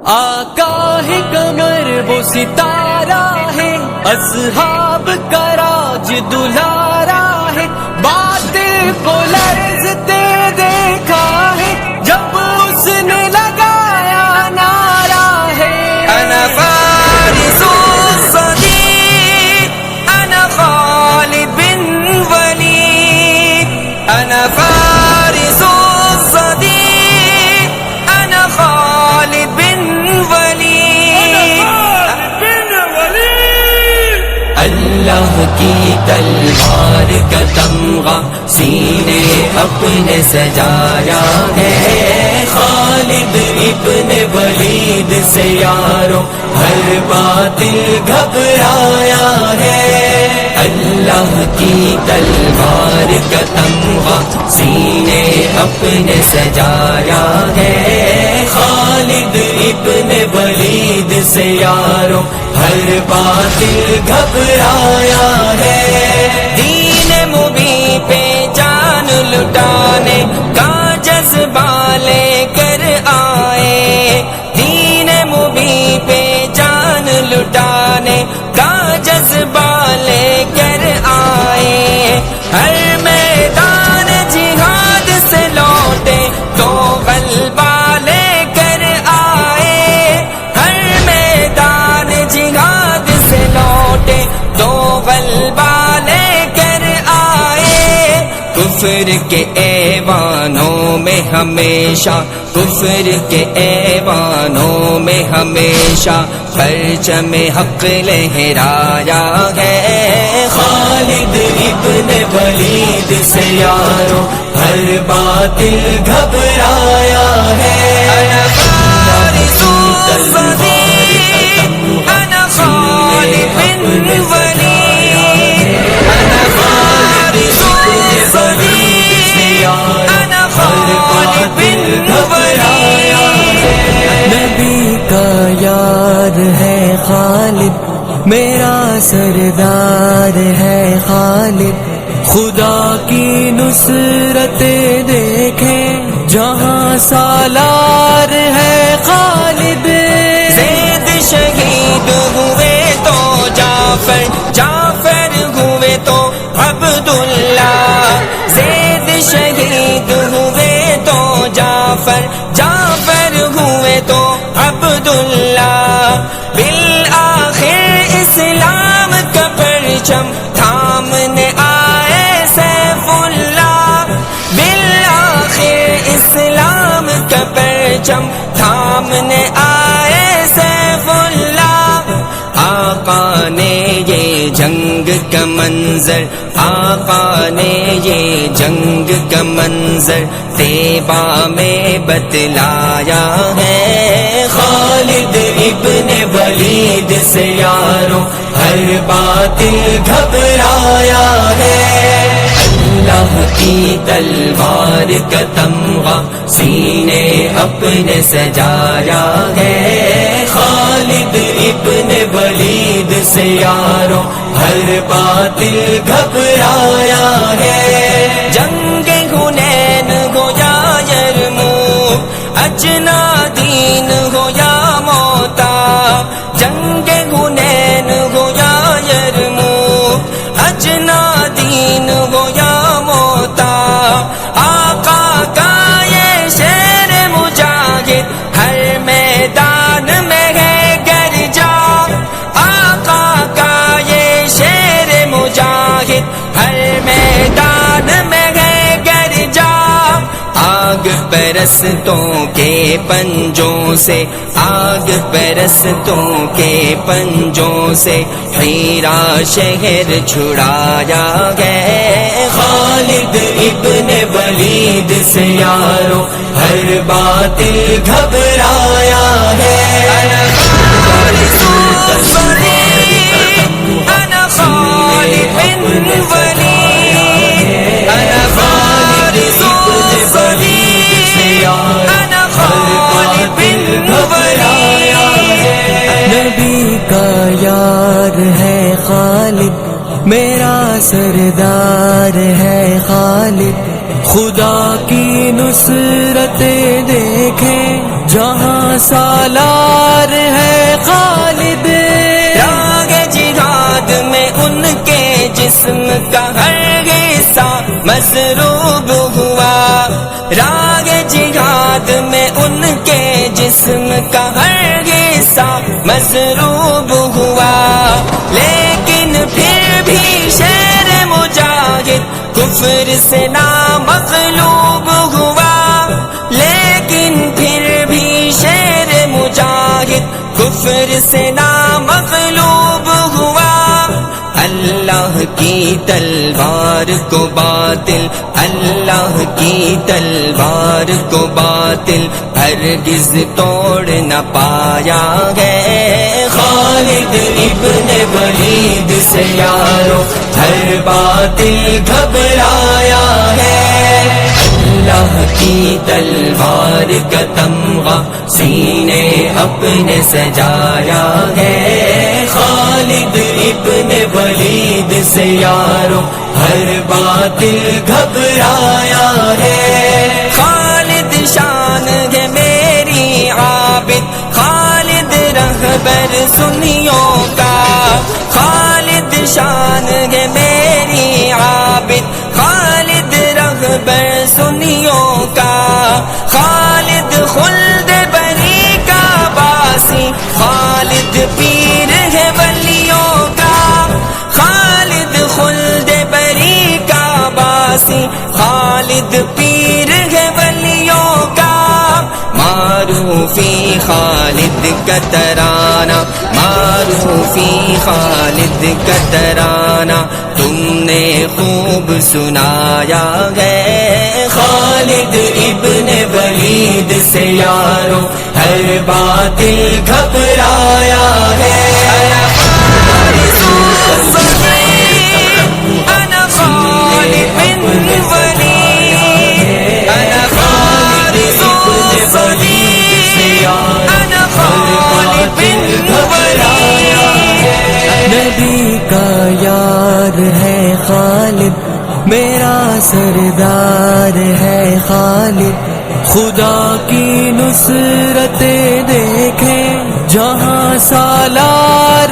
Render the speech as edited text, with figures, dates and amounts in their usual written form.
آقا ہے قمر وہ ستارہ ہے، اصحاب کا راج دلارا ہے، باطل کو لرزتے دیکھا ہے جب اس نے لگایا نعرہ ہے۔ انا فارس الصدیق انا خالد بن ولید، انا فارس الصدیق انا خالد بن اللہ کی تلوار کا تمغہ سینے اپنے سجایا ہے، خالد ابن ولید سے یاروں ہر باطل گھبرایا ہے۔ اللہ کی تلوار کا تمغہ سینے اپنے سجایا ہے، خالد ابن ولید سے یاروں ہر باطل گھبرایا ہے۔ دین مبین پہ جان لٹانے کا جذبہ لے کر آئے، دین مبین پہ جان لٹانے کا جذبہ لے کر آئے، ہر میدان جہاد سے لوٹے تو غلبہ لے کر آئے، ہر میدان جہاد سے لوٹے تو غلبہ لے کر آئے۔ کفر کے ایوانوں میں ہمیشہ، کفر کے ایوانوں میں ہمیشہ پرچم حق لہرایا ہے، خالد ابن ولید سے یاروں ہر باطل گھبرایا ہے۔ انا فارس الصدیق انا خالد بن ولید، انا فارس الصدیق انا خالد بن ولید۔ نبی کا یار ہے خالد، میرا سردار ہے خالد، خدا کی نصرت دیکھیں جہاں سالار ہے خالد۔ زید شہید ہوئے تو جعفر، جعفر ہوئے تو عبداللہ، زید شہید ہوئے تو جعفر، جعفر ہوئے تو عبداللہ، بالآخر اسلام کا پرچم تھامنے آئے سیف اللہ، بالآخر اسلام کا پرچم تھامنے آئے سیف اللہ۔ آقا نے یہ جنگ کا منظر، آقا نے یہ جنگ کا منظر طیبہ میں بتلایا ہے، خالد ابن ولید سے یاروں ہر باطل گھبرایا ہے۔ اللہ کی تلوار کا تمغہ سینے اپنے سجایا ہے، خالد ابن ولید سے یاروں ہر باطل گھبرایا ہے۔ جنگ حنین ہو یا یرموک، اجنادین ہو یا موتا، جنگ حنین ہو یا یرموک، اجنادین ہو یا موتا، آقا کا یہ شیر مجاہد ہر میدان میں ہے گرجا، آقا کا یہ شیر مجاہد ہر میدان میں ہے گرجا، آگ پرستوں کے پنجوں سے، آگ پرستوں کے پنجوں سے حیرا شہر چھڑایا گئے، خالد ابن ولید سے یاروں ہر باطل گھبرایا ہے۔ انا فارس الصدیق انا خالد بن ولید، انا فارس الصدیق انا خالد بن ولید۔ نبی کا یار ہے خالد، میرا سردار ہے خالد، خدا کی نصرت دیکھیں جہاں سالار ہے خالد، راگ جہاد میں ان کے جسم کا ہر حصہ مضروب ہوا، راگ جہاد میں ان کے جسم کا ہر حصہ مضروب ہوا، لیکن پھر بھی شیر مجاہد کفر سے نامغلوب ہوا، لیکن پھر بھی شیر مجاہد کفر سے نامغلوب ہوا۔ اللہ کی تلوار کو باطل، اللہ کی تلوار کو باطل ہرگز توڑ نہ پایا ہے، خالد ابن ولید سے یارو ہر باطل گھبرایا ہے، اللہ کی تلوار کا تمغہ سینے اپنے سجایا ہے، خالد ابن ولید سے یارو ہر باطل گھبرایا ہے، خالد شان ہے میری عابد، خالد رہبر سنیوں کا، خالد شان ہے میری عابد، خالد رہبر سنیوں کا، خالد خلد بری کا باسی، خالد پیر ہے ولیوں کا، خالد خلد بری کا باسی، خالد پیر ہے ولیوں کا، معروفی خالد کا ترانہ، معروفی خالد کا ترانہ تم نے خوب سنایا ہے، خالد ابن ولید سے یارو ہر باطل گھبرایا ہے، انا خالد بن ولید، انا خالد ابن ولید، انا خالد بن ولید، نبی کا یار ہے خالد، میرا سردار ہے خالد، خدا کی نصرت دیکھیں جہاں سالار